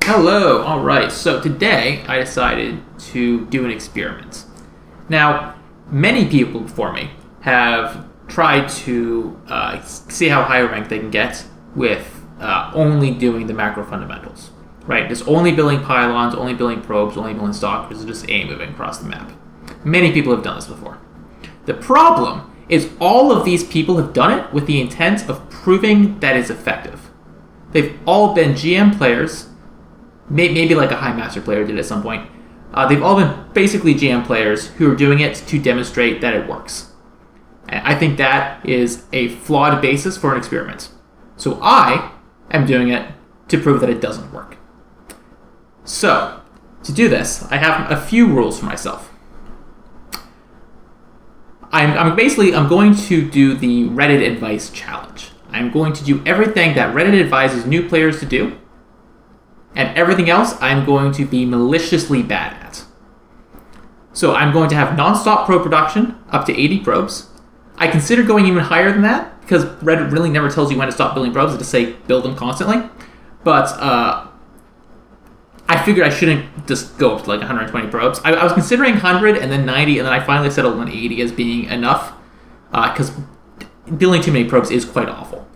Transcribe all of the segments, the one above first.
Hello, alright, so today I decided to do an experiment. Now, many people before me have tried to see how high rank they can get with only doing the macro fundamentals, right? Just only building pylons, only building probes, only building stalkers, and just A moving across the map. Many people have done this before. The problem is all of these people have done it with the intent of proving that it's effective. They've all been GM players, maybe like a High Master player did at some point. They've all been basically GM players who are doing it to demonstrate that it works. And I think that is a flawed basis for an experiment. So I am doing it to prove that it doesn't work. So, to do this, I have a few rules for myself. I'm going to do the Reddit advice challenge. I'm going to do everything that Reddit advises new players to do, and everything else I'm going to be maliciously bad at. So I'm going to have non-stop probe production, up to 80 probes. I consider going even higher than that, because Reddit really never tells you when to stop building probes, it just say build them constantly. But I figured I shouldn't just go up to like 120 probes. I was considering 100 and then 90, and then I finally settled on 80 as being enough, because building too many probes is quite awful.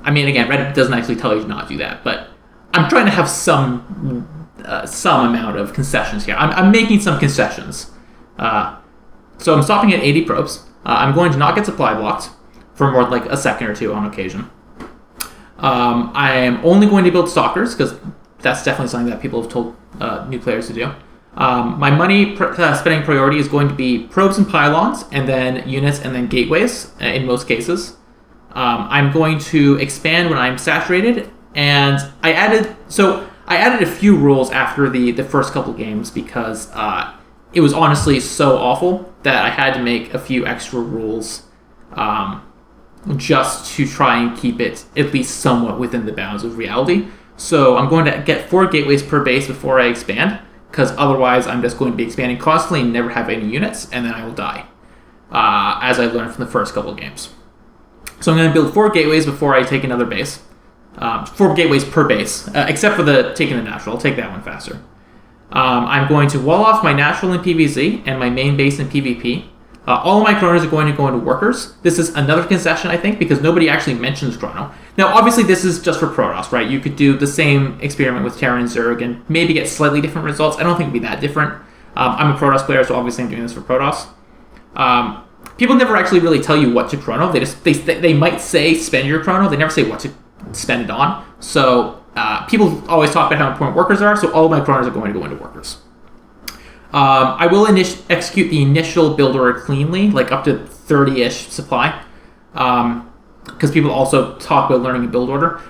I mean, again, Reddit doesn't actually tell you to not do that, but I'm trying to have some amount of concessions here. I'm making some concessions. So I'm stopping at 80 probes. I'm going to not get supply blocked for more like a second or two on occasion. I am only going to build stalkers, because that's definitely something that people have told new players to do. My money spending priority is going to be probes and pylons, and then units, and then gateways in most cases. I'm going to expand when I'm saturated, and I added a few rules after the first couple games because it was honestly so awful that I had to make a few extra rules just to try and keep it at least somewhat within the bounds of reality. So I'm going to get 4 gateways per base before I expand, because otherwise I'm just going to be expanding constantly and never have any units, and then I will die, as I learned from the first couple of games. So I'm going to build 4 gateways before I take another base. 4 gateways per base, except for taking the natural. I'll take that one faster. I'm going to wall off my natural in PvZ and my main base in PvP. All of my chronos are going to go into workers. This is another concession, I think, because nobody actually mentions chrono. Now, obviously, this is just for Protoss, right? You could do the same experiment with Terran and Zerg and maybe get slightly different results. I don't think it'd be that different. I'm a Protoss player, so obviously I'm doing this for Protoss. People never actually really tell you what to chrono. They might say spend your chrono. They never say what to spend it on. So people always talk about how important workers are, so all of my chronos are going to go into workers. I will execute the initial build order cleanly, like up to 30-ish supply, because people also talk about learning a build order.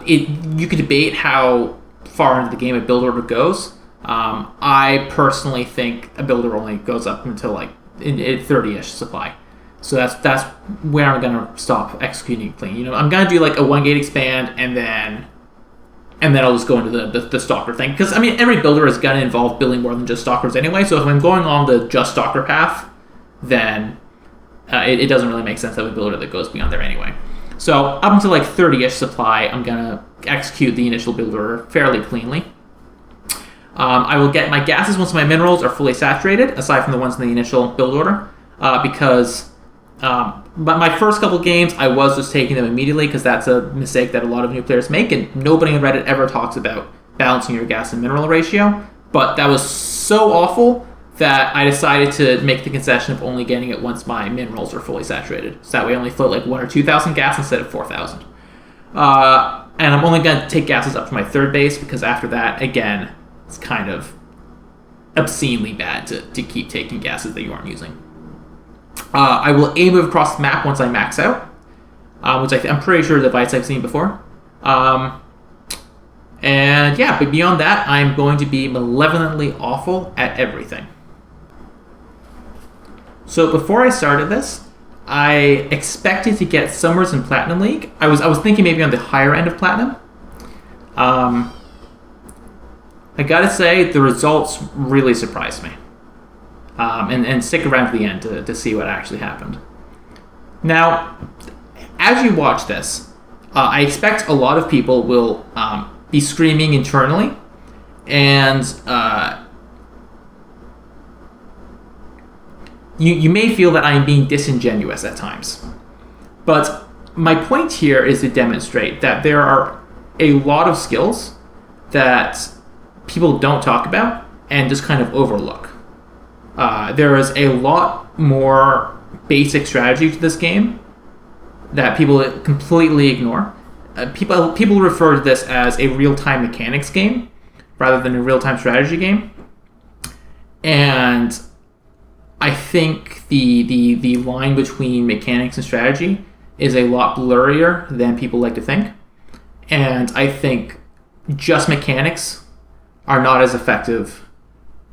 You could debate how far into the game a build order goes. I personally think a build order only goes up until like 30-ish supply. So that's where I'm going to stop executing clean. You know, I'm going to do like a 1-gate expand, and then I'll just go into the stalker thing. Because, I mean, every builder is going to involve building more than just stalkers anyway. So if I'm going on the just stalker path, then it doesn't really make sense to have a builder that goes beyond there anyway. So up until like 30-ish supply, I'm going to execute the initial build order fairly cleanly. I will get my gases once my minerals are fully saturated, aside from the ones in the initial build order, because but my first couple games, I was just taking them immediately, because that's a mistake that a lot of new players make, and nobody on Reddit ever talks about balancing your gas and mineral ratio. But that was so awful that I decided to make the concession of only getting it once my minerals are fully saturated. So that way I only float like 1,000 or 2,000 gas instead of 4,000. And I'm only going to take gases up to my 3rd base, because after that, again, it's kind of obscenely bad to keep taking gases that you aren't using. I will move across the map once I max out, which I'm pretty sure is a device I've seen before. And yeah, but beyond that, I'm going to be malevolently awful at everything. So before I started this, I expected to get somewhere in Platinum League. I was thinking maybe on the higher end of Platinum. I gotta say, the results really surprised me. And stick around to the end to see what actually happened. Now, as you watch this, I expect a lot of people will be screaming internally, and you may feel that I am being disingenuous at times. But my point here is to demonstrate that there are a lot of skills that people don't talk about and just kind of overlook. There is a lot more basic strategy to this game that people completely ignore. People refer to this as a real-time mechanics game rather than a real-time strategy game. And I think the line between mechanics and strategy is a lot blurrier than people like to think. And I think just mechanics are not as effective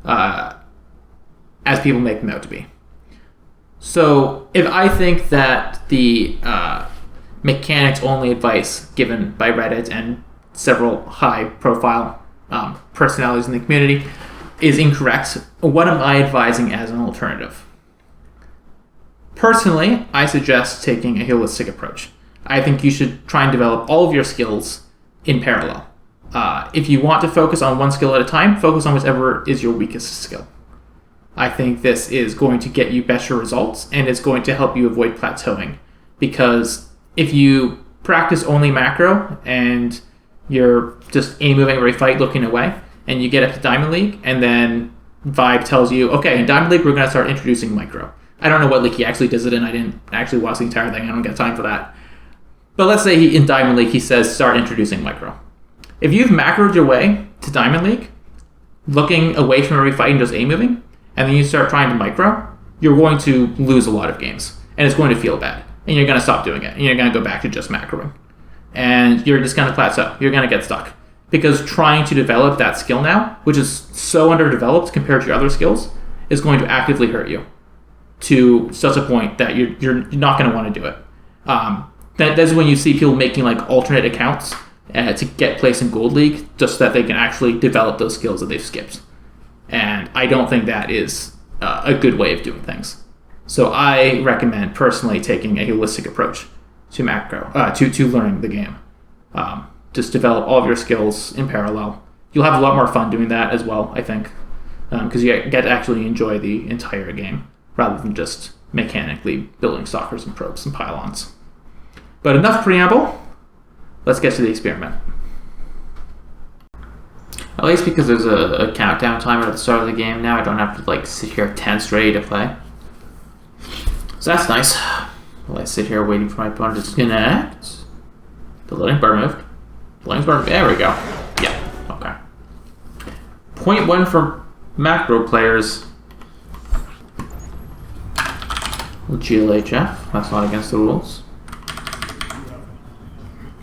as people make them out to be. So if I think that the mechanics only advice given by Reddit and several high profile personalities in the community is incorrect, what am I advising as an alternative? Personally, I suggest taking a holistic approach. I think you should try and develop all of your skills in parallel. If you want to focus on one skill at a time, focus on whichever is your weakest skill. I think this is going to get you better results, and it's going to help you avoid plateauing. Because if you practice only macro and you're just A-moving every fight looking away, and you get up to Diamond League, and then Vibe tells you, okay, in Diamond League we're going to start introducing micro. I don't know what league he actually does it in. I didn't actually watch the entire thing. I don't get time for that. But let's say in Diamond League he says start introducing micro. If you've macroed your way to Diamond League, looking away from every fight and just A-moving, and then you start trying to micro, you're going to lose a lot of games. And it's going to feel bad. And you're going to stop doing it. And you're going to go back to just macroing. And you're just going to plateau. You're going to get stuck. Because trying to develop that skill now, which is so underdeveloped compared to your other skills, is going to actively hurt you to such a point that you're not going to want to do it. That's when you see people making like alternate accounts to get placed in Gold League just so that they can actually develop those skills that they've skipped. And I don't think that is a good way of doing things. So I recommend personally taking a holistic approach to macro, to learning the game. Just develop all of your skills in parallel. You'll have a lot more fun doing that as well, I think, because you get to actually enjoy the entire game rather than just mechanically building stalkers and probes and pylons. But enough preamble. Let's get to the experiment. At least because there's a countdown timer at the start of the game now, I don't have to like sit here tense ready to play. So that's nice. While I sit here waiting for my opponent to disconnect. The loading bar moved. Loading bar, there we go. Yeah, okay. 0.1 for macro players. GLHF, that's not against the rules.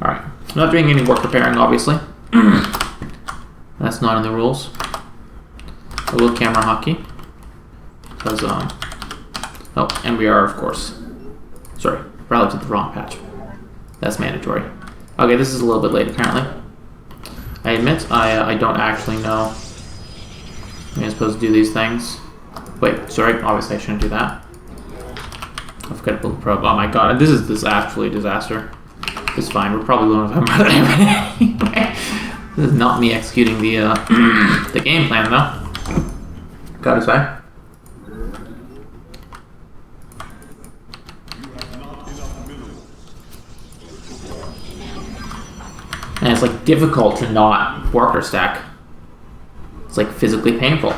Alright, I'm not doing any work preparing, obviously. That's not in the rules. A little camera hockey. Because, oh, and we are, of course. Sorry, rallied to the wrong patch. That's mandatory. Okay, this is a little bit late, apparently. I admit, I don't actually know I'm supposed to do these things. Wait, sorry, obviously I shouldn't do that. I forgot to build a probe. Oh my god, this is actually a disaster. It's fine, we're probably going to have anyway. This is not me executing the the game plan, though. Gotta say. And it's like difficult to not worker stack. It's like physically painful.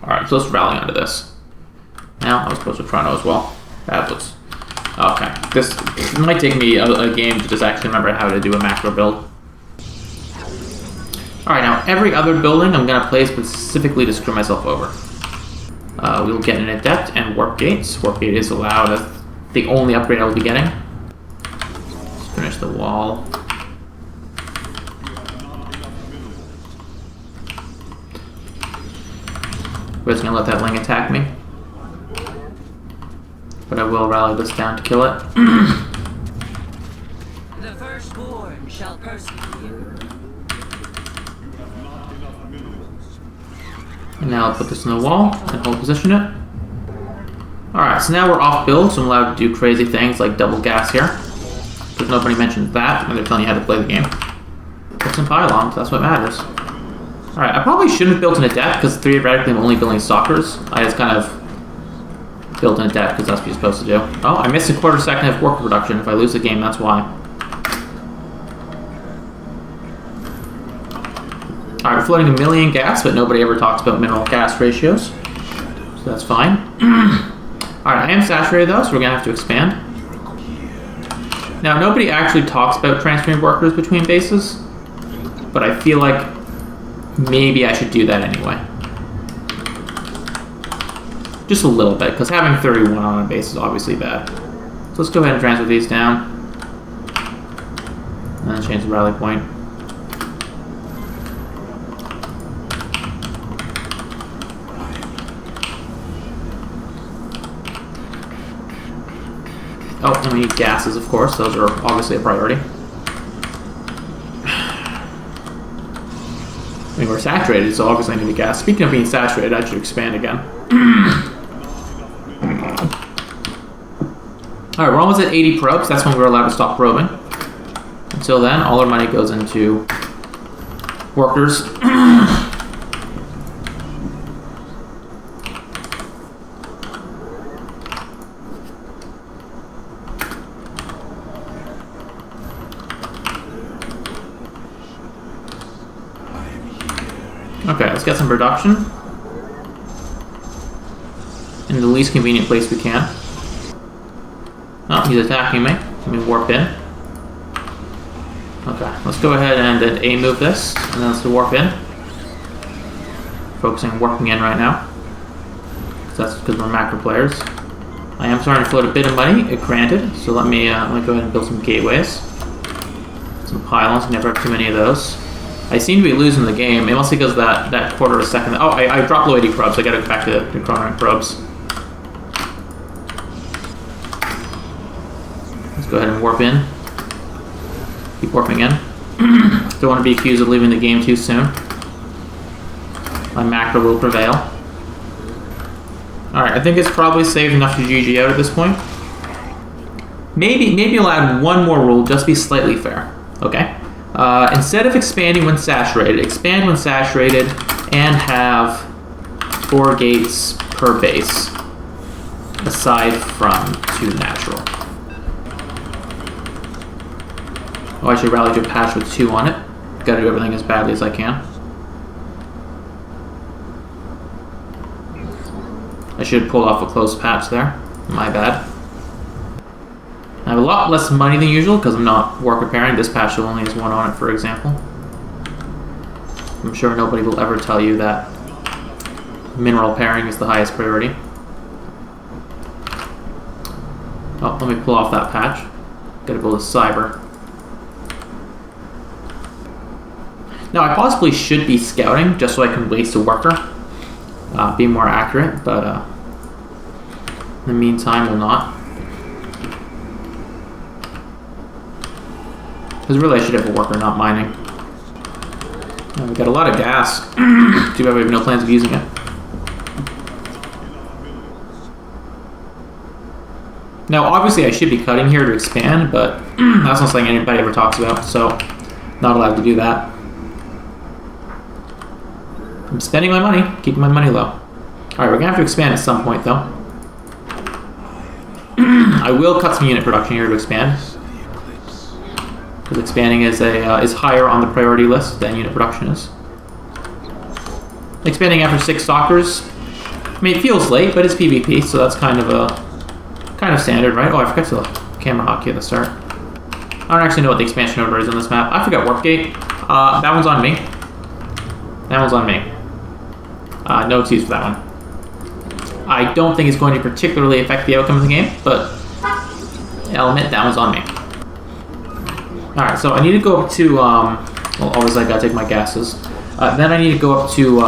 Alright, I'm supposed to rally onto this. Now I was supposed to chrono as well. That was okay. This might take me a game to just actually remember how to do a macro build. Alright, now every other building I'm going to play specifically to screw myself over. We'll get an Adept and Warp Gates. Warp Gate is allowed as the only upgrade I will be getting. Let's finish the wall. We're just going to let that Ling attack me. But I will rally this down to kill it. The firstborn shall persecute. And now I'll put this in the wall and hold position it. Alright, so now we're off build, so I'm allowed to do crazy things like double gas here. Because nobody mentions that when they're telling you how to play the game. Put some pylons, that's what matters. Alright, I probably shouldn't have built an adept because theoretically I'm only building stalkers. I just kind of built an adept because that's what you're supposed to do. Oh, I missed a quarter second of worker production. If I lose the game, that's why. Alright, we're floating 1 million gas, but nobody ever talks about mineral gas ratios. So that's fine. Alright, I am saturated though, so we're going to have to expand. Now, nobody actually talks about transferring workers between bases, but I feel like maybe I should do that anyway. Just a little bit, because having 31 on a base is obviously bad. So let's go ahead and transfer these down. And then change the rally point. Oh, and we need gases, of course. Those are obviously a priority. I mean, we're saturated, so obviously I need a gas. Speaking of being saturated, I should expand again. Alright, we're almost at 80 probes. That's when we're allowed to stop probing. Until then, all our money goes into workers. Okay, let's get some production in the least convenient place we can. Oh, he's attacking me. Let me warp in. Okay, let's go ahead and then A move this, and then let's warp in. Focusing on warping in right now. That's because we're macro players. I am starting to float a bit of money, granted, so let me go ahead and build some gateways. Some pylons, never have too many of those. I seem to be losing the game. It must be because that quarter of a second. Oh, I dropped low 80 probes. I gotta go back to the chronometer probes. Let's go ahead and warp in. Keep warping in. Don't want to be accused of leaving the game too soon. My macro will prevail. Alright, I think it's probably safe enough to GG out at this point. Maybe I'll add one more rule, just be slightly fair. Okay? Instead of expanding when saturated, expand when saturated and have 4 gates per base, aside from 2 natural. Oh, I should rally to a patch with 2 on it. Gotta do everything as badly as I can. I should pull off a close patch there. My bad. I have a lot less money than usual because I'm not work repairing. This patch only has 1 on it, for example. I'm sure nobody will ever tell you that mineral pairing is the highest priority. Oh, let me pull off that patch. Gotta build a cyber. Now, I possibly should be scouting just so I can waste a worker. Be more accurate, but in the meantime, we'll not. Because really I should have a worker, not mining. We got a lot of gas. Too bad we have no plans of using it. Now, obviously I should be cutting here to expand, but that's not something anybody ever talks about, so not allowed to do that. I'm spending my money, keeping my money low. Alright, we're going to have to expand at some point, though. I will cut some unit production here to expand. Because expanding is higher on the priority list than unit production is. Expanding after 6 stalkers. I mean, it feels late, but it's PvP, so that's kind of standard, right? Oh, I forgot to camera hotkey at the start. I don't actually know what the expansion order is on this map. I forgot warp gate. That one's on me. That one's on me. No excuse for that one. I don't think it's going to particularly affect the outcome of the game, but I'll admit that one's on me. Alright, so I need to go up to, well, obviously I gotta take my gases. Then I need to go up to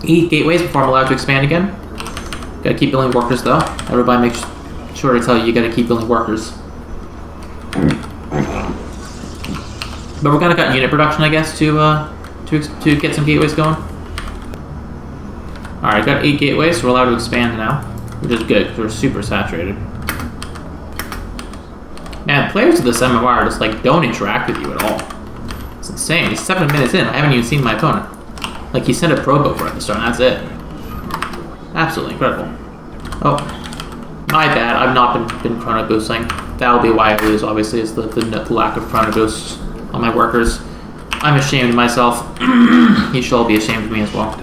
8 gateways before I'm allowed to expand again. Gotta keep building workers though. Everybody make sure to tell you gotta keep building workers. But we're gonna cut unit production, I guess, to get some gateways going. Alright, I got 8 gateways, so we're allowed to expand now. Which is good, because we're super saturated. Man, players of this MMR just like don't interact with you at all. It's insane. He's 7 minutes in. I haven't even seen my opponent. Like he sent a probe over at the start, and that's it. Absolutely incredible. Oh, my bad. I've not been chrono boosting. That'll be why I lose. Obviously, is the lack of chrono boosts on my workers. I'm ashamed of myself. He should all be ashamed of me as well.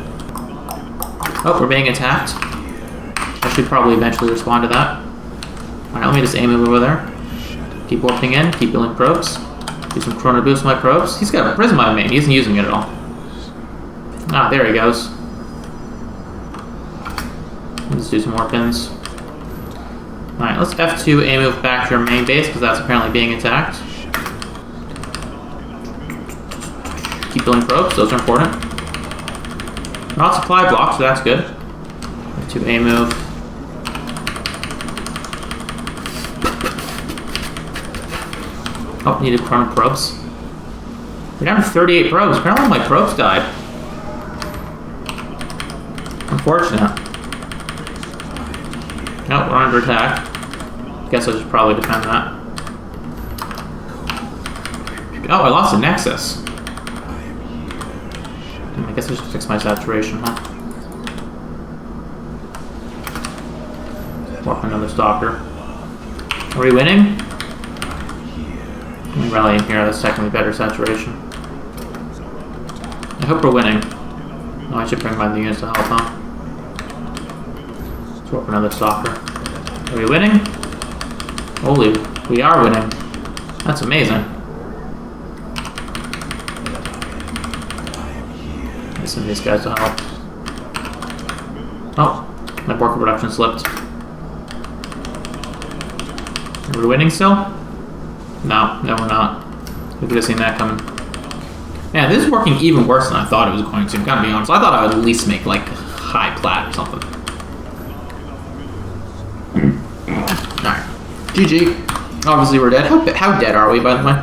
Oh, we're being attacked. I should probably eventually respond to that. Alright, let me just aim him over there. Keep warping in, keep building probes. Do some chrono boost on my probes. He's got a Prisma main, he isn't using it at all. Ah, there he goes. Let's do some more pins. Alright, let's F2 A move back to your main base, because that's apparently being attacked. Keep building probes, those are important. Not supply blocks, so that's good. F2 A move. Oh, needed chrono probes. We're down to 38 probes. Apparently all my probes died. Unfortunate. Nope, we're under attack. Guess I should probably defend that. Oh, I lost a Nexus. I guess I should fix my saturation, huh? Warp another Stalker. Are we winning? I'm rallying here, that's technically better saturation. I hope we're winning. Oh, I should bring my units to help, huh? Let's warp another Stalker. Are we winning? Holy, we are winning. That's amazing. Get some of these guys to help. Oh, my worker production slipped. Are we winning still? No, we're not. We could have seen that coming. Man, this is working even worse than I thought it was going to. Gotta be honest. I thought I would at least make like high plat or something. Alright. GG. Obviously we're dead. How dead are we, by the way?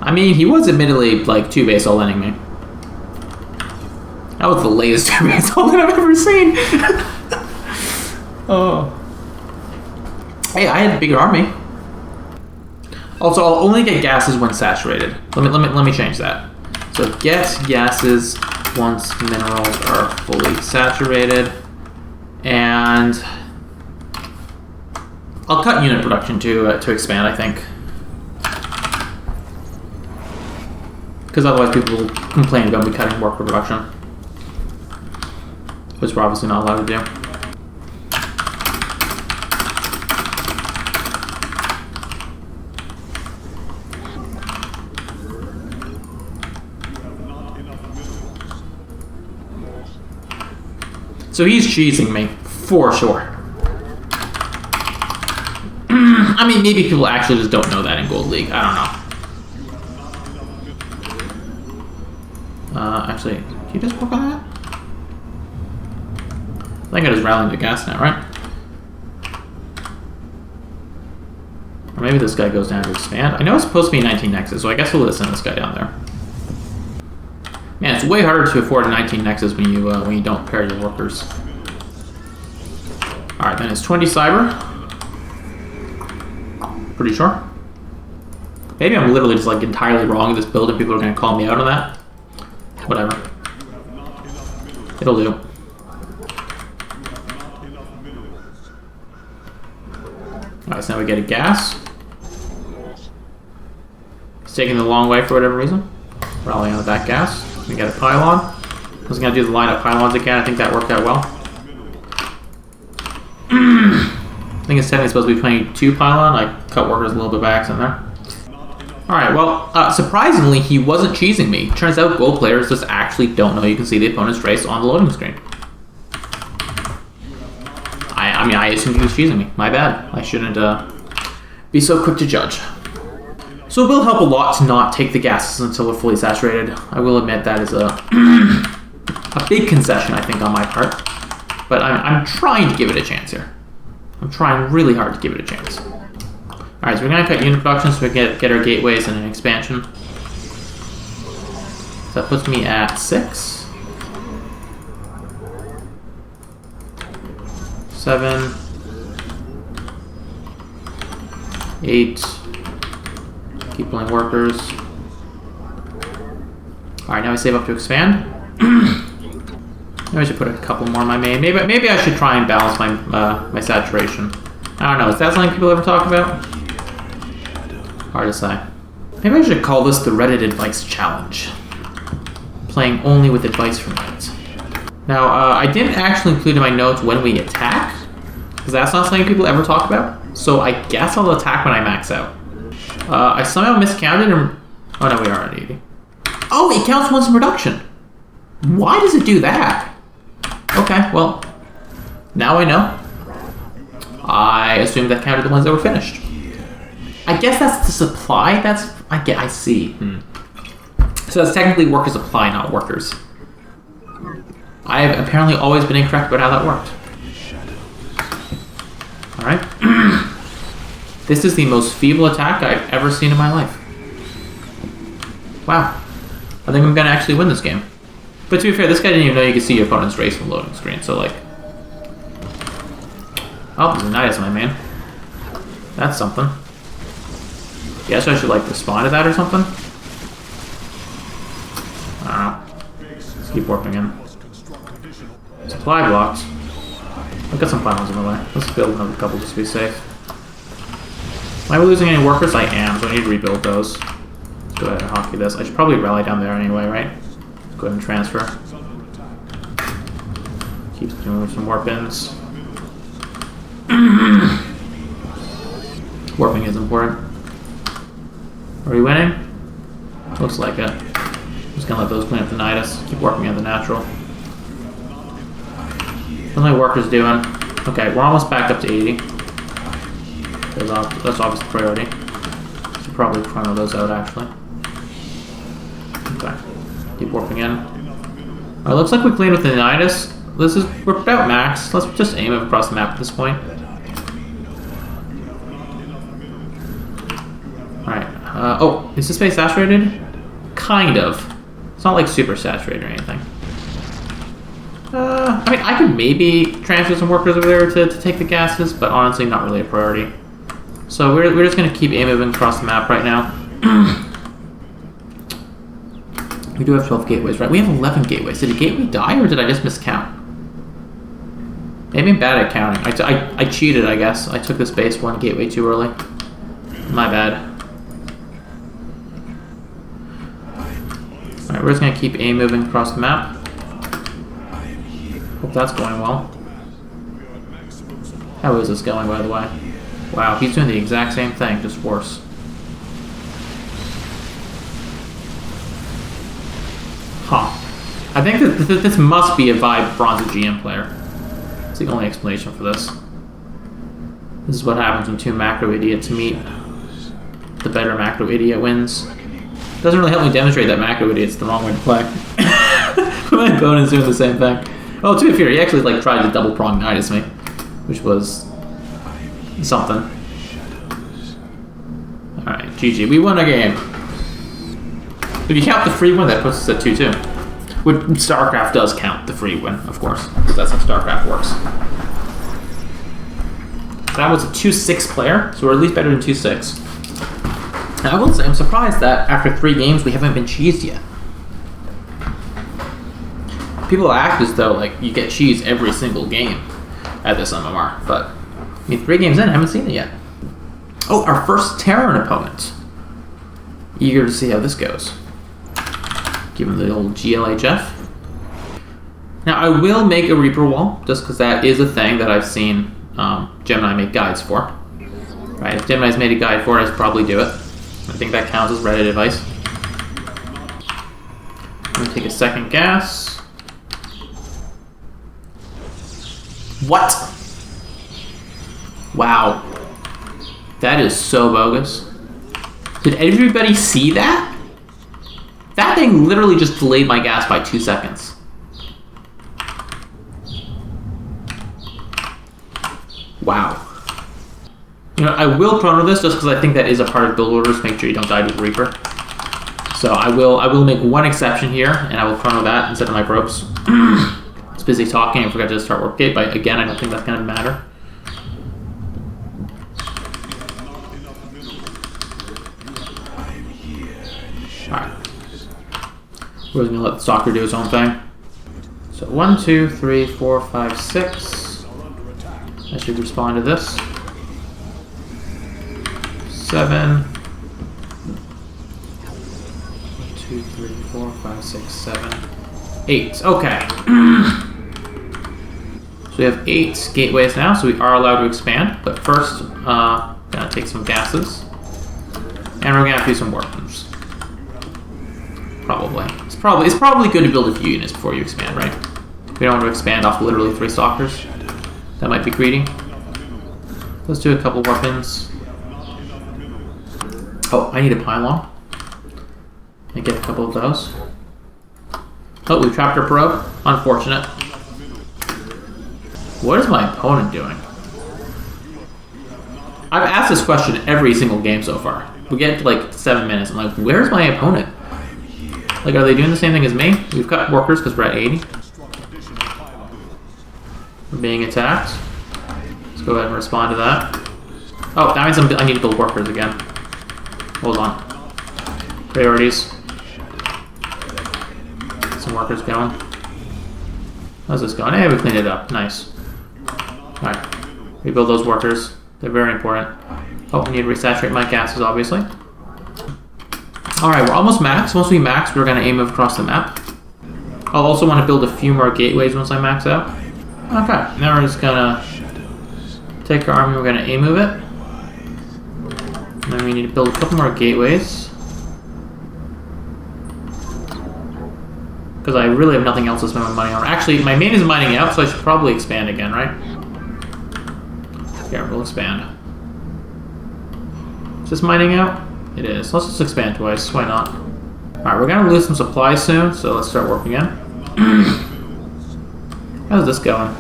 I mean, he was admittedly like 2-base all-inning me. That was the latest 2-base all-in I've ever seen. Oh. Hey, I had a bigger army. Also, I'll only get gases when saturated. Let me change that. So get gases once minerals are fully saturated, and I'll cut unit production to expand, I think, because otherwise people will complain about me cutting worker production, which we're obviously not allowed to do. So he's cheesing me, for sure. I mean, maybe people actually just don't know that in Gold League. I don't know. Actually, can you just work on that? I think I just rallied the gas now, right? Or maybe this guy goes down to expand. I know it's supposed to be 19 Nexus, so I guess we'll just send this guy down there. Man, it's way harder to afford a 19 Nexus when you don't pair your workers. Alright, then it's 20 Cyber. Pretty sure. Maybe I'm literally just like entirely wrong with this build and people are going to call me out on that. Whatever. It'll do. Alright, so now we get a gas. It's taking the long way for whatever reason. Rallying on that gas. We got a pylon. I was going to do the line of pylons again. I think that worked out well. I think it's technically supposed to be 22 pylon. I cut workers a little bit by accident there. Alright, well, surprisingly, he wasn't cheesing me. Turns out gold players just actually don't know you can see the opponent's trace on the loading screen. I mean, I assumed he was cheesing me. My bad. I shouldn't be so quick to judge. So it will help a lot to not take the gases until we're fully saturated. I will admit that is a big concession, I think, on my part. But I'm trying to give it a chance here. I'm trying really hard to give it a chance. Alright, so we're going to cut unit production so we can get our gateways and an expansion. So that puts me at 6. 7. 8. Keep pulling workers. Alright, now we save up to expand. Maybe I should put a couple more in my main. Maybe I should try and balance my my saturation. I don't know, is that something people ever talk about? Hard to say. Maybe I should call this the Reddit Advice Challenge. Playing only with advice from Reddit. Now, I didn't actually include in my notes when we attack, because that's not something people ever talk about. So I guess I'll attack when I max out. I somehow miscounted and... Oh no, we are at 80. Oh, it counts once in production. Why does it do that? Okay, well, now I know. I assumed that counted the ones that were finished. I guess that's the supply. I see. So that's technically worker supply, not workers. I have apparently always been incorrect about how that worked. Alright. This is the most feeble attack I've ever seen in my life. Wow. I think I'm gonna actually win this game. But to be fair, this guy didn't even know you could see your opponent's race from the loading screen, so like... Oh, there's a Unedited, my man. That's something. Guess I should like respond to that or something? I don't know. Let's keep warping in. Supply blocks. I've got some finals in the way. Let's build another couple just to be safe. Am I losing any workers? I am, so I need to rebuild those. Let's go ahead and hockey this. I should probably rally down there anyway, right? Let's go ahead and transfer. Keep doing some warp-ins. Warping is important. Are we winning? Looks like it. I'm just gonna let those clean up the Nidus. Keep warping at the natural. How's my workers doing? Okay, we're almost back up to 80. That's obviously priority. Should probably funnel those out actually. Okay. Keep warping in. Alright, looks like we cleaned with the Nidus. We're about max. Let's just aim it across the map at this point. Alright. Oh, is this space saturated? Kind of. It's not like super saturated or anything. I mean, I could maybe transfer some workers over there to take the gases, but honestly, not really a priority. So we're just going to keep moving across the map right now. We do have 12 gateways, right? We have 11 gateways. Did a gateway die, or did I just miscount? Maybe I'm bad at counting. I cheated, I guess. I took this base one gateway too early. My bad. Alright, we're just going to keep moving across the map. Hope that's going well. How is this going, by the way? Wow, he's doing the exact same thing, just worse. Huh. I think that this must be a Vibe Bronze GM player. That's the only explanation for this. This is what happens when two macro idiots meet. The better macro idiot wins. Doesn't really help me demonstrate that macro idiot's the wrong way to play. My opponent's doing the same thing. Oh, to be fair, he actually like tried to double prong Nidus me, which was something. Alright, GG. We won a game. If you count the free win, that puts us at 2-2. Which StarCraft does count the free win, of course, because that's how StarCraft works. That was a 2-6 player, so we're at least better than 2-6. Now, I will say, I'm surprised that after 3 games, we haven't been cheesed yet. People act as though like you get cheese every single game at this MMR, but I mean 3 games in, I haven't seen it yet. Oh, our first Terran opponent. Eager to see how this goes. Give him the old GLHF. Now I will make a Reaper wall, just because that is a thing that I've seen Gemini make guides for. Right, if Gemini's made a guide for it, I'd probably do it. I think that counts as Reddit advice. I'm gonna take a second gas. What? Wow. That is so bogus. Did everybody see that? That thing literally just delayed my gas by 2 seconds. Wow. You know, I will chrono this just because I think that is a part of build orders. Make sure you don't die to the Reaper. So I will make one exception here, and I will chrono that instead of my ropes. I was busy talking and forgot to start warp gate, but again, I don't think that's going to matter. Alright. We're just gonna let the Stalker do his own thing. So 1, 2, 3, 4, 5, 6. I should respond to this. 7. 2, 3, 4, 5, 6, 7, 8. Okay. So we have 8 gateways now, so we are allowed to expand. But first, gonna take some gases. And we're gonna have to do some weapons. Probably. It's probably good to build a few units before you expand, right? We don't want to expand off literally 3 Stalkers. That might be greedy. Let's do a couple weapons. Oh, I need a pylon. And get a couple of those. Oh, we trapped our probe. Unfortunate. What is my opponent doing? I've asked this question every single game so far. We get to like 7 minutes. I'm like, where's my opponent? Like, are they doing the same thing as me? We've got workers because we're at 80. We're being attacked. Let's go ahead and respond to that. Oh, that means I need to build workers again. Hold on. Priorities. Get some workers going. How's this going? Hey, we cleaned it up. Nice. Alright. Rebuild those workers. They're very important. Oh, I need to resaturate my gases, obviously. Alright, we're almost max. Once we max, we're going to aim across the map. I'll also want to build a few more gateways once I max out. Okay, now we're just going to take our army, we're going to aim move it. And then we need to build a couple more gateways. Because I really have nothing else to spend my money on. Actually, my main is mining out, so I should probably expand again, right? Yeah, we'll expand. Is this mining out? It is. Let's just expand twice. Why not? Alright, we're going to lose some supplies soon, so let's start working in. How's this going?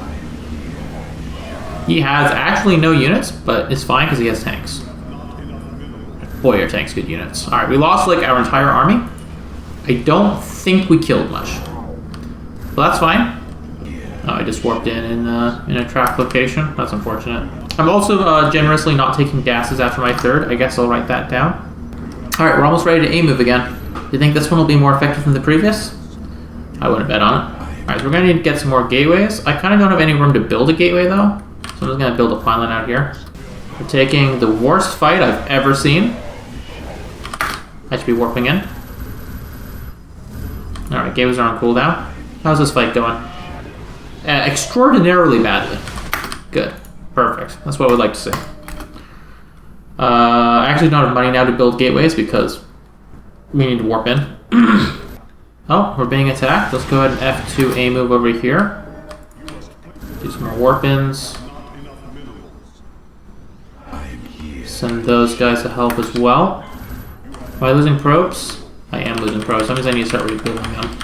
He has actually no units, but it's fine because he has tanks. Boy, our tanks good units. Alright, we lost like our entire army. I don't think we killed much. Well, that's fine. Oh, I just warped in a trap location. That's unfortunate. I'm also generously not taking gases after my third. I guess I'll write that down. Alright, we're almost ready to aim move again. Do you think this one will be more effective than the previous? I wouldn't bet on it. Alright, so we're going to need to get some more gateways. I kind of don't have any room to build a gateway, though. So I'm just going to build a pylon out here. We're taking the worst fight I've ever seen. I should be warping in. Alright, gateways are on cooldown. How's this fight going? Extraordinarily badly. Good. Perfect. That's what we'd like to see. I actually don't have money now to build gateways because we need to warp in. Oh, we're being attacked. Let's go ahead and F2 A move over here. Do some more warp-ins. Send those guys to help as well. Am I losing probes? I am losing probes. That means I need to start rebuilding them.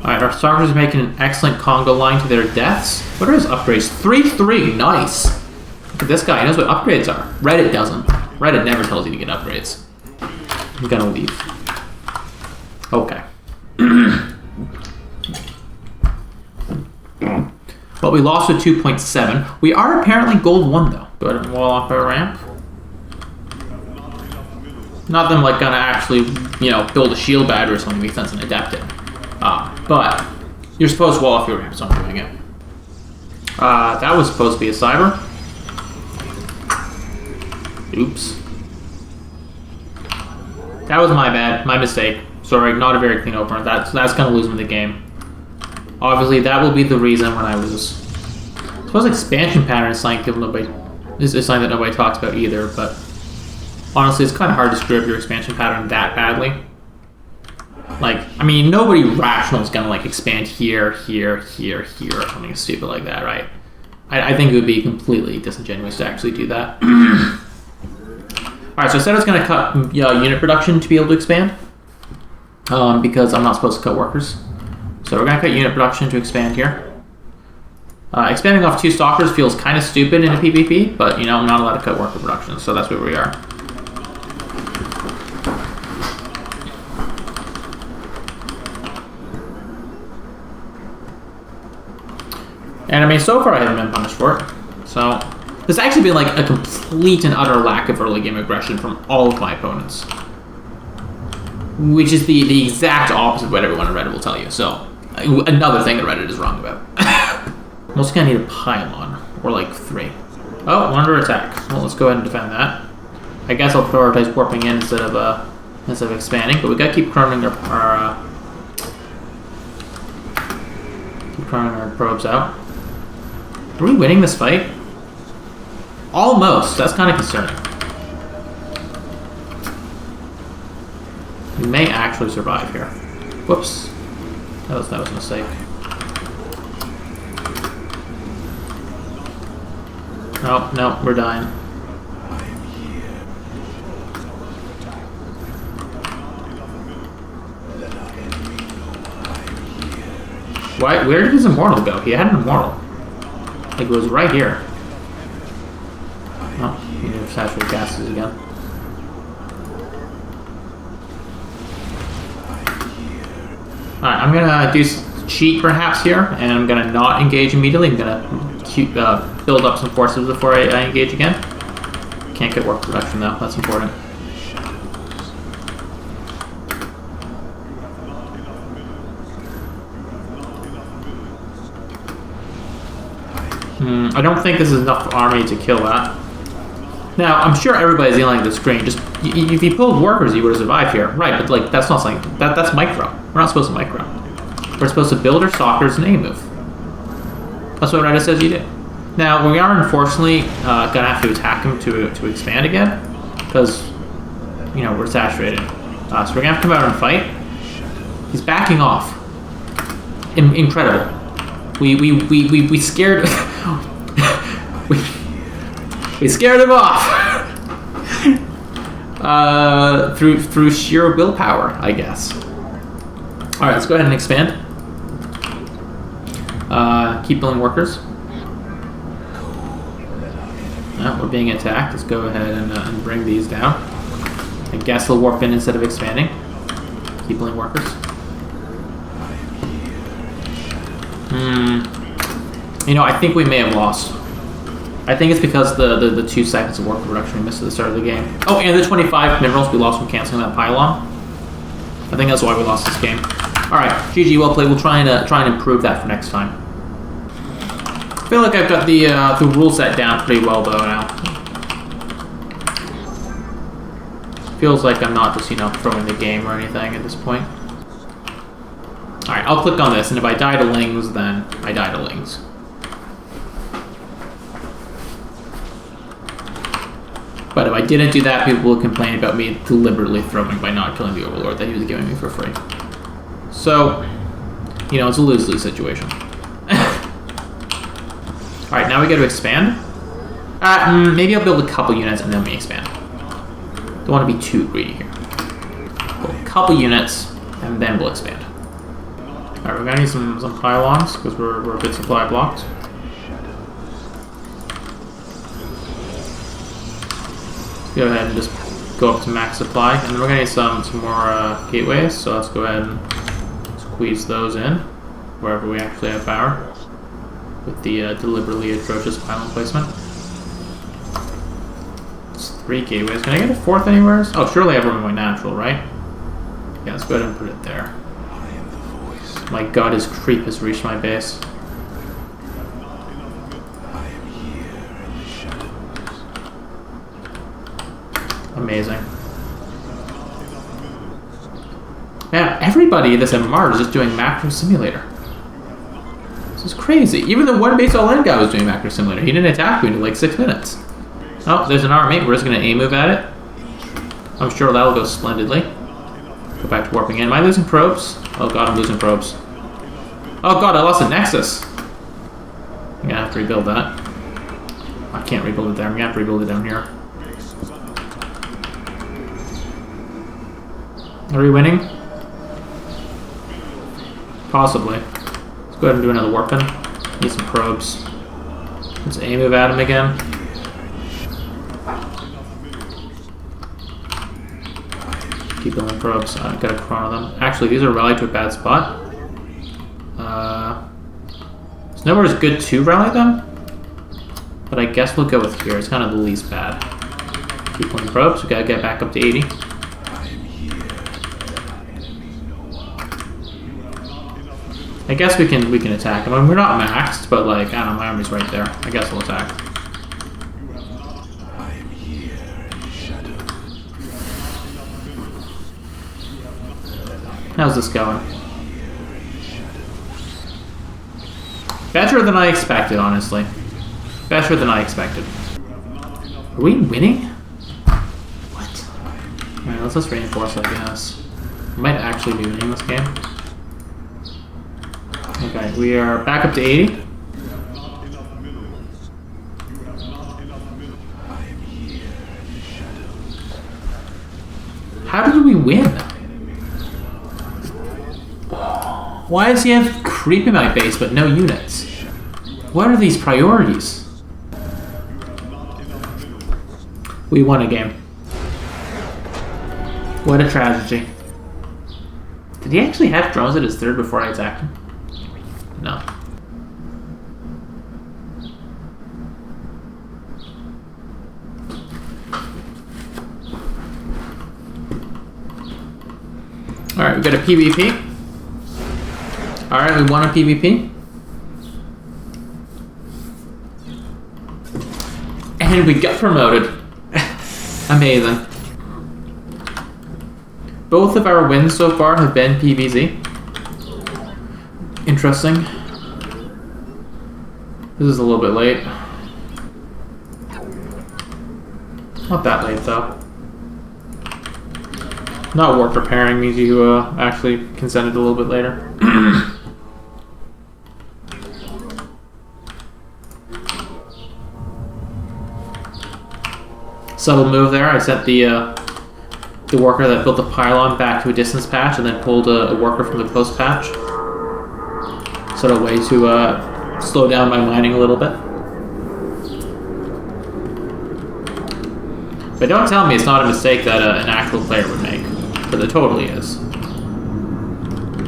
Alright, our Stalkers are making an excellent Congo line to their deaths. What are his upgrades? 3-3, nice! Look at this guy, he knows what upgrades are. Reddit doesn't. Reddit never tells you to get upgrades. I'm gonna leave. Okay. Well, we lost with 2.7. We are apparently gold 1, though. Go ahead and wall off our ramp. Not that I'm like gonna actually, build a shield battery or something makes sense and adapt it. But you're supposed to wall off your ramp, so I'm doing it. That was supposed to be a cyber. Oops. That was my bad, my mistake. Sorry, not a very clean opener. That's gonna lose me the game. Obviously, that will be the reason when I lose. I suppose expansion pattern is something is something that nobody talks about either, but honestly, it's kind of hard to screw up your expansion pattern that badly. Like, I mean, nobody rational is gonna like expand here, here, here, here, or something stupid like that, right? I think it would be completely disingenuous to actually do that. Alright, so I said I was gonna cut unit production to be able to expand. Because I'm not supposed to cut workers. So we're gonna cut unit production to expand here. Expanding off 2 Stalkers feels kind of stupid in a PvP, but I'm not allowed to cut worker production, so that's where we are. And I mean, so far I haven't been punished for it. So, There's actually been like a complete and utter lack of early game aggression from all of my opponents. Which is the exact opposite of what everyone on Reddit will tell you. So, another thing that Reddit is wrong about. I'm also gonna need a pylon, or like 3. Oh, we're under attack. Well, let's go ahead and defend that. I guess I'll prioritize warping in instead of expanding, but we gotta keep chroning our probes out. Are we winning this fight? Almost. That's kind of concerning. We may actually survive here. Whoops. That was a mistake. No, we're dying. Why? Where did his immortal go? He had an immortal. Like, it was right here. Oh, he need to saturate gases again. Alright, I'm gonna do cheat perhaps here, and I'm gonna not engage immediately. I'm gonna build up some forces before I engage again. Can't get work production though, that's important. I don't think this is enough army to kill that. Now, I'm sure everybody's yelling at the screen. Just if you pulled workers, you would have survived here, right? But like that's not something that's micro. We're not supposed to micro. We're supposed to build our stalkers and A move. That's what Reddit says you do. Now, we are unfortunately gonna have to attack him to expand again, because you know we're saturated. So we're gonna have to come out and fight. He's backing off. Incredible. We scared. we scared him off. Through sheer willpower, I guess. All right, let's go ahead and expand. Keep building workers. We're being attacked. Let's go ahead and bring these down. I guess they'll warp in instead of expanding. Keep building workers. You know, I think we may have lost. I think it's because the 2 seconds of work production we missed at the start of the game. Oh, and the 25 minerals we lost from canceling that pylon. I think that's why we lost this game. Alright, GG, well played. We'll try and improve that for next time. I feel like I've got the rule set down pretty well though now. Feels like I'm not just, you know, throwing the game or anything at this point. Alright, I'll click on this, and if I die to Lings, then I die to Lings. But if I didn't do that, people would complain about me deliberately throwing by not killing the Overlord that he was giving me for free. So, you know, it's a lose-lose situation. Alright, now we got to expand. Maybe I'll build a couple units and then we expand. Don't want to be too greedy here. Build a couple units, and then we'll expand. Alright, we're gonna need some pylons, because we're a bit supply blocked. Let's go ahead and just go up to max supply, and then we're gonna need some more gateways, so let's go ahead and squeeze those in, wherever we actually have power, with the deliberately atrocious pylon placement. It's 3 gateways. Can I get a 4th anywhere? Oh, surely I have room in my natural, right? Yeah, let's go ahead and put it there. My god, his creep has reached my base. Amazing. Man, everybody that's at Mars is just doing Macro Simulator. This is crazy. Even the one base all-in guy was doing Macro Simulator. He didn't attack me in like 6 minutes. Oh, there's an army. We're just going to A-move at it. I'm sure that'll go splendidly. Go back to warping in. Am I losing probes? Oh god, I'm losing probes. Oh god, I lost a Nexus. I'm gonna have to rebuild that. I can't rebuild it there. I'm gonna have to rebuild it down here. Are we winning? Possibly. Let's go ahead and do another warp in. Need some probes. Let's A-move at him again. Keep building probes. I've got to chrono them. Actually, these are rallied to a bad spot. Is nowhere as good to rally them? But I guess we'll go with here. It's kind of the least bad. Keep playing probes. We gotta get back up to 80. I guess we can attack. I mean, we're not maxed, but like, I don't know, my army's right there. I guess we'll attack. How's this going? Better than I expected, honestly. Better than I expected. Are we winning? What? Alright, let's just reinforce, I guess. We might actually be winning this game. Okay, we are back up to 80. How did we win? Why does he have creep in my base but no units? What are these priorities? We won a game. What a tragedy. Did he actually have drones at his third before I attacked him? No. Alright, we got a PvP. Alright, we won a PvP. And we got promoted. Amazing. Both of our wins so far have been PvZ. Interesting. This is a little bit late. Not that late though. Not war preparing means you actually can send it a little bit later. Subtle move there. I sent the worker that built the pylon back to a distance patch and then pulled a worker from the close patch. Sort of way to slow down my mining a little bit. But don't tell me it's not a mistake that an actual player would make. But it totally is.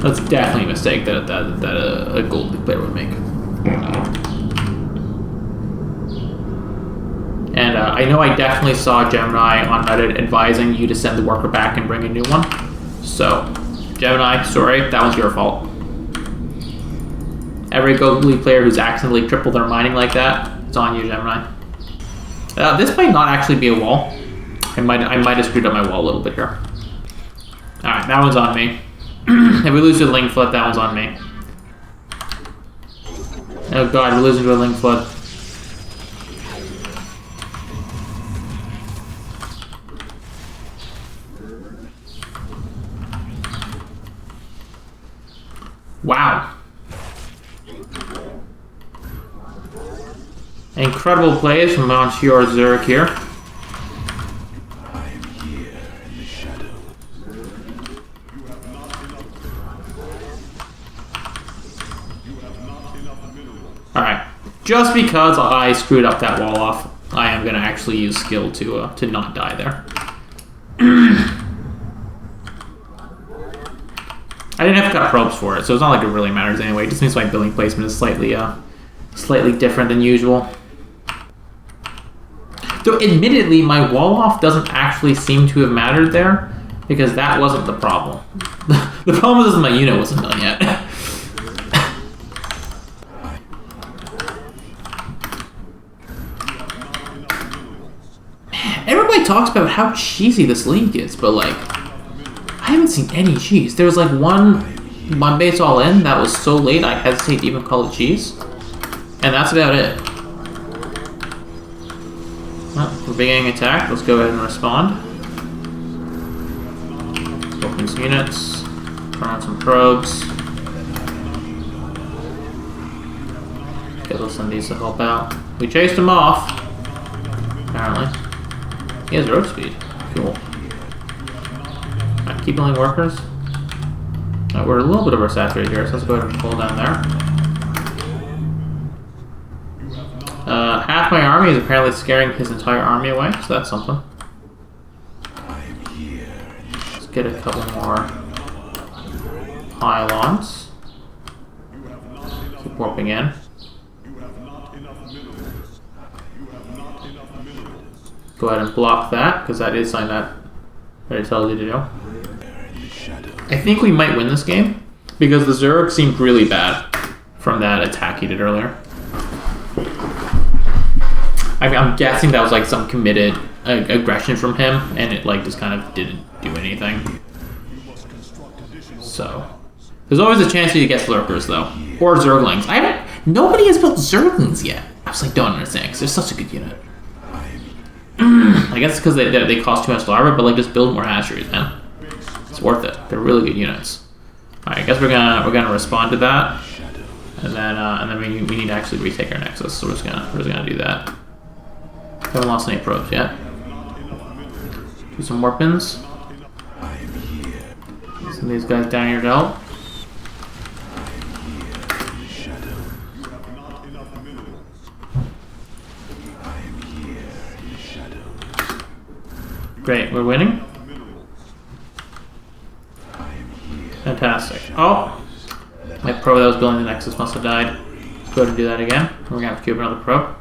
That's definitely a mistake that a Gold League player would make. And I know I definitely saw Gemini on Reddit advising you to send the worker back and bring a new one. So, Gemini, sorry, that was your fault. Every Gold League player who's accidentally tripled their mining like that, it's on you, Gemini. This might not actually be a wall. I might have screwed up my wall a little bit here. Alright, that one's on me. If we lose to a Ling Flood, that one's on me. Oh god, we're losing to a Ling Flood. Wow. Incredible plays from Monsieur Zurich here. Alright. Just because I screwed up that wall off, I am going to actually use skill to not die there. I didn't have to cut probes for it, so it's not like it really matters anyway. It just means my building placement is slightly different than usual. Though, admittedly, my wall off doesn't actually seem to have mattered there, because that wasn't the problem. The problem is my unit wasn't done yet. Man, everybody talks about how cheesy this league is, but like, I haven't seen any cheese. There was like one base all in that was so late I hesitate to even call it cheese. And that's about it. Well, we're being attacked. Let's go ahead and respond. Open some units. Turn on some probes. Okay, let's send these to help out. We chased him off. Apparently. He has road speed. Cool. Alright, keep building workers. We're a little bit oversaturated here, so let's go ahead and pull down there. Half my army is apparently scaring his entire army away, so that's something. Let's get a couple more pylons. Keep warping in. go ahead and block that, because that is something that it tells you to do. I think we might win this game, because the Zerg seemed really bad from that attack he did earlier. I mean, I'm guessing that was like some committed aggression from him, and it like just kind of didn't do anything. So there's always a chance you get Lurkers though, or Zerglings. Nobody has built Zerglings yet. I was like, don't understand, because they're such a good unit. I guess because they cost too much larva, but like just build more hatcheries, man. It's worth it. They're really good units. All right, I guess we're gonna respond to that, and then we need to actually retake our Nexus. So we're just gonna do that. Haven't lost any probes yet. Do some warpins. Send these guys down here to help. Great, we're winning. Fantastic. Oh! My probe that was building the Nexus must have died. Let's go ahead and do that again. We're gonna have to cube another probe.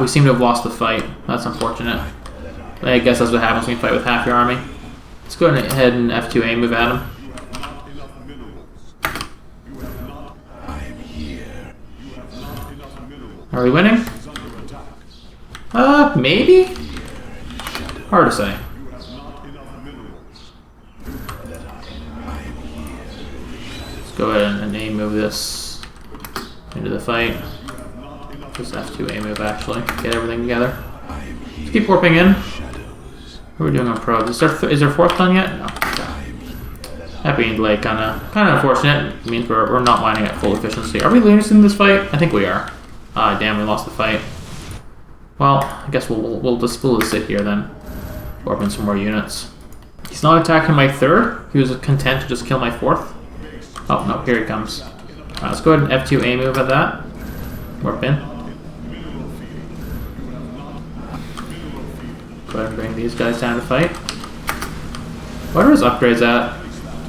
We seem to have lost the fight. That's unfortunate. I guess that's what happens when you fight with half your army. Let's go ahead and F2A move at him. Are we winning? Maybe? Hard to say. Let's go ahead and A move this into the fight. Just F2A move actually. Get everything together. Let's keep warping in. What are we doing on probes? Is there fourth done yet? No. That being like kind of unfortunate. It means we're not mining at full efficiency. Are we losing this fight? I think we are. Damn, we lost the fight. Well, I guess we'll just sit here then. Warp in some more units. He's not attacking my third. He was content to just kill my fourth. Oh no, here he comes. Alright, let's go ahead and F2A move at that. Warp in. Go ahead and bring these guys down to fight. What are his upgrades at?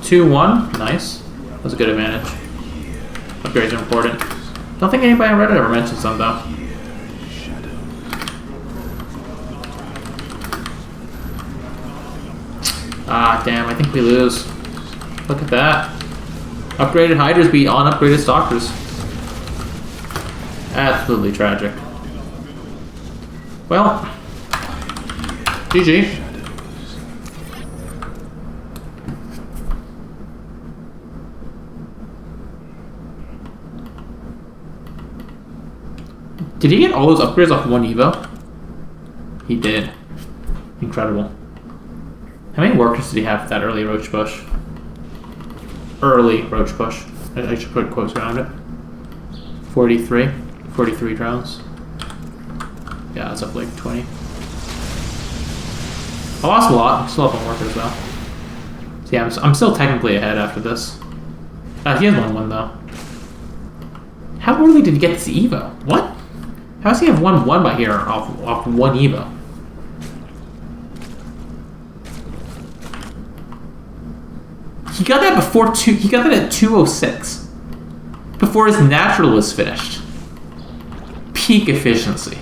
2-1? Nice. That's a good advantage. Upgrades are important. Don't think anybody on Reddit ever mentions them though. Ah, damn, I think we lose. Look at that. Upgraded Hydras beat unupgraded Stalkers. Absolutely tragic. Well, GG. Did he get all those upgrades off one Evo? He did. Incredible. How many workers did he have for that early Roach Push? Early Roach Push. I should put quotes around it. 43. 43 drones. Yeah, that's up like 20. I lost a lot. I still have one worker as well. So yeah, I'm still technically ahead after this. He has 1-1 though. How early did he get this Evo? What? How does he have 1-1 by here off one Evo? He got that before he got that at 206. Before his natural was finished. Peak efficiency.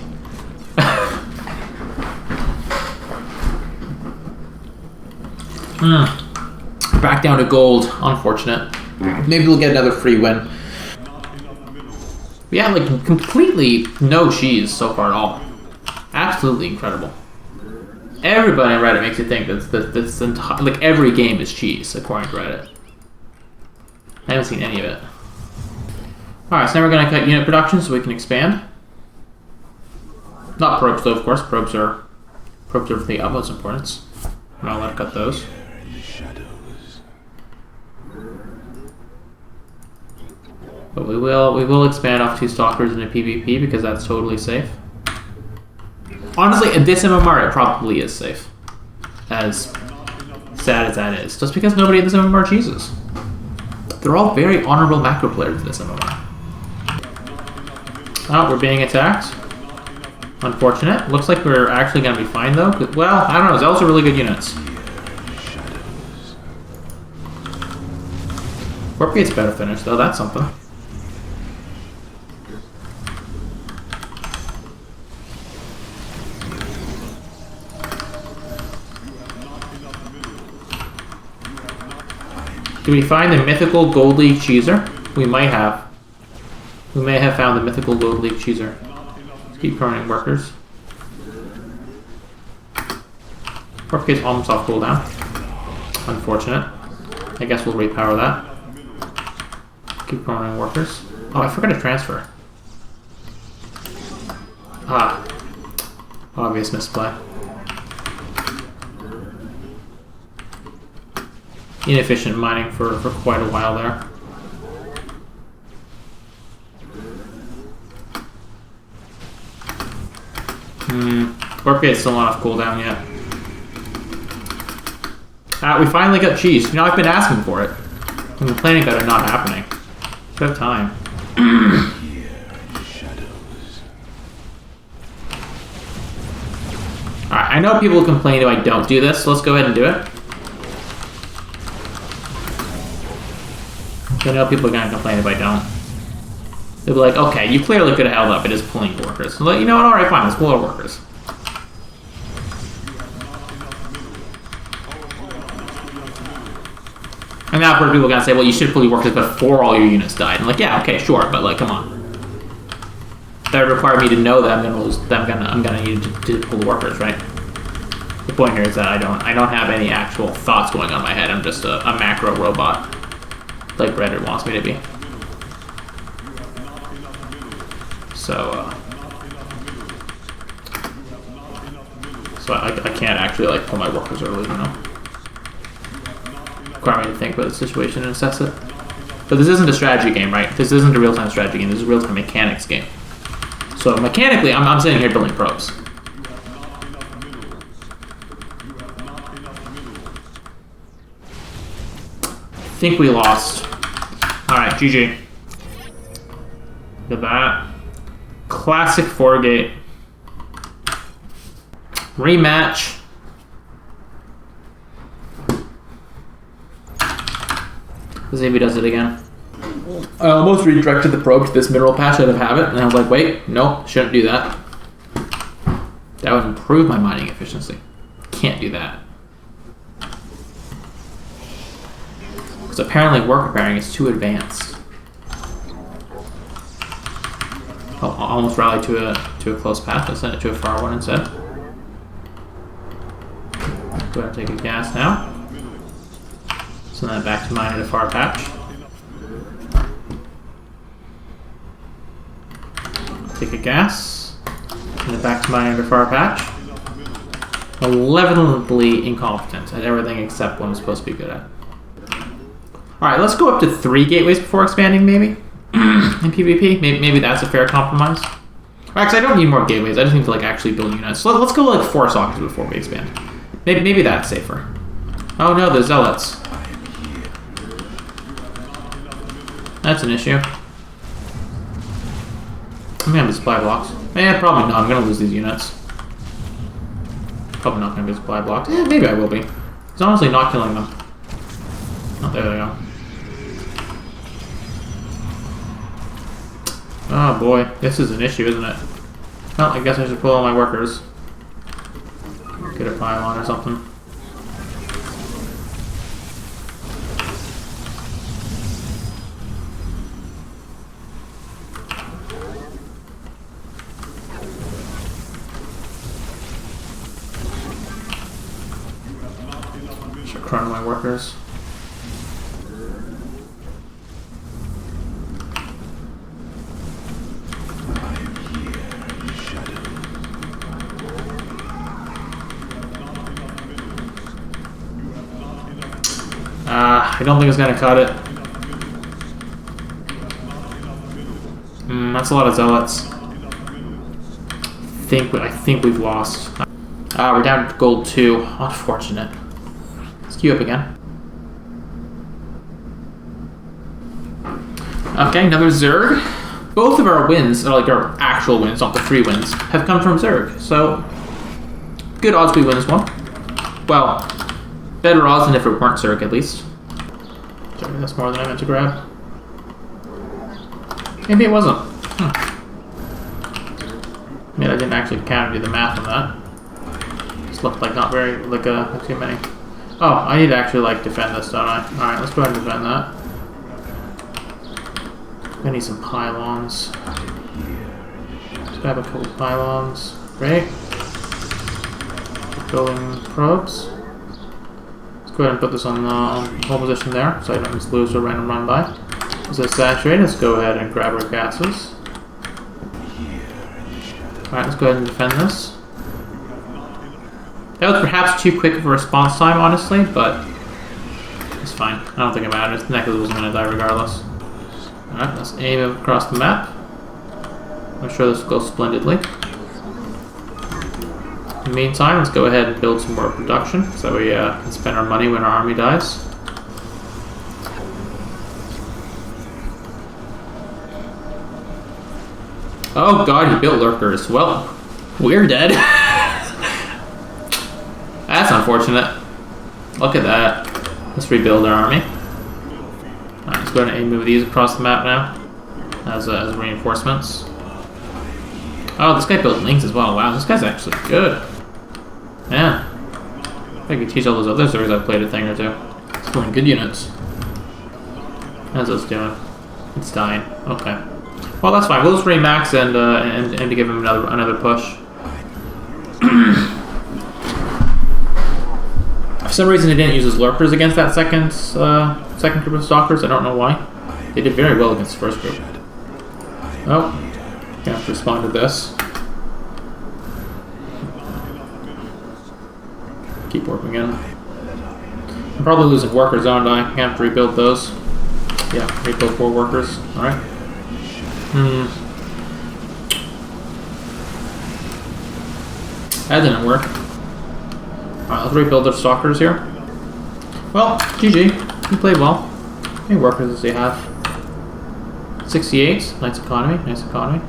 Back down to gold. Unfortunate. Maybe we'll get another free win. Yeah, like completely no cheese so far at all. Absolutely incredible. Everybody on Reddit makes you think that's like every game is cheese, according to Reddit. I haven't seen any of it. Alright, so now we're going to cut unit production so we can expand. Not probes though, of course. Probes are of the utmost importance. I'm not allowed to cut those. But we will expand off 2 Stalkers into PvP because that's totally safe. Honestly, at this MMR, it probably is safe. As sad as that is. Just because nobody at this MMR cheeses. They're all very honorable macro players in this MMR. Oh, we're being attacked. Unfortunate. Looks like we're actually going to be fine, though. Well, I don't know. Zealots are really good units. Warp Gate's better finish, though. That's something. Do we find the mythical Gold League Cheeser? We might have. We may have found the mythical Gold League Cheeser. Let's keep running workers. Warp almost off cooldown. Unfortunate. I guess we'll repower that. Keep running workers. Oh, I forgot to transfer. Ah. Obvious misplay. Inefficient mining for quite a while there. Warp gate's still not off cooldown yet. We finally got cheese. You know, I've been asking for it. I'm complaining about it not happening. It's about time. Alright, I know people complain if I don't do this, so let's go ahead and do it. I know people are going to complain if I don't. They'll be like, okay, you clearly could have held up by just pulling workers. So, you know what, alright, fine, let's pull our workers. And now people are going to say, well, you should pull your workers before all your units died. I'm like, yeah, okay, sure, but like, come on. That would require me to know that I'm going to lose, that I'm going to need to pull the workers, right? The point here is that I don't have any actual thoughts going on in my head. I'm just a macro robot, like Reddit wants me to be. So I can't actually like pull my workers early, you know. Require me to think about the situation and assess it. But this isn't a strategy game, right? This isn't a real-time strategy game. This is a real-time mechanics game. So mechanically, I'm sitting here building probes. I think we lost. Alright, GG. Look at that. Classic 4-gate. Rematch. Let's see if he does it again. I almost redirected the probe to this mineral patch out of habit, and I was like, wait, no, shouldn't do that. That would improve my mining efficiency. Can't do that. Because apparently work repairing is too advanced. Oh, I almost rallied to a close path. Let's send it to a far one instead. Go ahead and take a gas now. Send that back to mine at a far patch. Take a gas. Send it back to mine at a far patch. Malevolently incompetent at everything except what I'm supposed to be good at. Alright, let's go up to 3 gateways before expanding, maybe? In PvP? Maybe that's a fair compromise. Actually, I don't need more gateways. I just need to like actually build units. So let's go like 4 sockets before we expand. Maybe that's safer. Oh no, the zealots. That's an issue. I'm gonna have the supply blocks. Probably not. I'm gonna lose these units. Probably not gonna be supply blocks. Maybe I will be. It's honestly not killing them. Oh, there they go. Oh boy, this is an issue, isn't it? Well, I guess I should pull all my workers. Get a pylon or something. Should crown my workers. I don't think it's gonna cut it. That's a lot of zealots. I think we've lost. We're down to gold 2. Unfortunate. Let's queue up again. Okay, another Zerg. Both of our wins, or like our actual wins, not the 3 wins, have come from Zerg. So, good odds we win this one. Well, better odds than if it weren't Zerg, at least. Sorry, that's more than I meant to grab. Maybe it wasn't. Maybe I didn't actually kind of do the math on that. Just looked like not very, like too many. Oh, I need to actually, like, defend this, don't I? Alright, let's go ahead and defend that. I need some pylons. Let's grab a couple pylons. Great. Building probes. Let's go ahead and put this on hold position there, so I don't just lose a random run by. Is it saturated? Let's go ahead and grab our gases. Alright, let's go ahead and defend this. That was perhaps too quick of a response time, honestly, but it's fine. I don't think it matters. The necklace was going to die regardless. Alright, let's aim it across the map. I'm sure this will go splendidly. In the meantime, let's go ahead and build some more production so we can spend our money when our army dies. Oh god, he built lurkers. Well, we're dead. That's unfortunate. Look at that. Let's rebuild our army. Alright, let's go ahead and move these across the map now as reinforcements. Oh, this guy built links as well. Wow, this guy's actually good. Yeah. I could teach all those other stories I've played a thing or two. It's doing good units. How's this doing? It's dying. Okay. Well, that's fine. We'll just remax and to give him another push. For some reason, he didn't use his lurkers against that second group of stalkers. I don't know why. They did very well against the first group. Oh, gonna have to respond to this. Keep working in. I'm probably losing workers, aren't I? I have to rebuild those. Yeah, rebuild 4 workers. All right. That didn't work. Alright, let's rebuild our stalkers here. Well, GG. You played well. How many workers does he have? 68. Nice economy. Nice economy.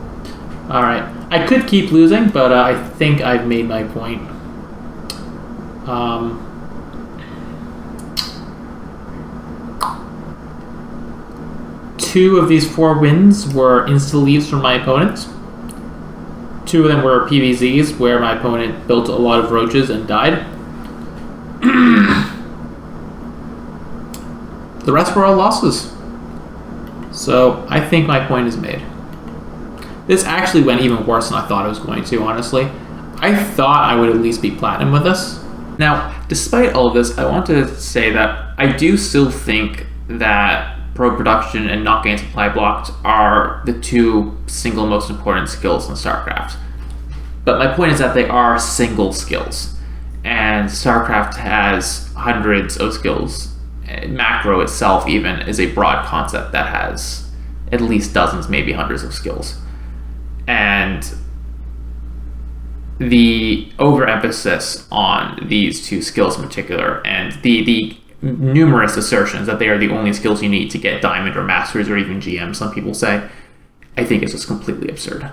Alright. I could keep losing, but I think I've made my point. 2 of these 4 wins were insta-leaves from my opponent. 2 of them were PVZs, where my opponent built a lot of roaches and died. The rest were all losses. So I think my point is made. This actually went even worse than I thought it was going to, honestly. I thought I would at least be platinum with this. Now, despite all of this, I want to say that I do still think that pro production and not getting supply blocked are the 2 single most important skills in StarCraft. But my point is that they are single skills. And StarCraft has hundreds of skills. Macro itself even is a broad concept that has at least dozens, maybe hundreds of skills. And the overemphasis on these 2 skills in particular, and the numerous assertions that they are the only skills you need to get Diamond or Masters or even GM, some people say, I think is just completely absurd.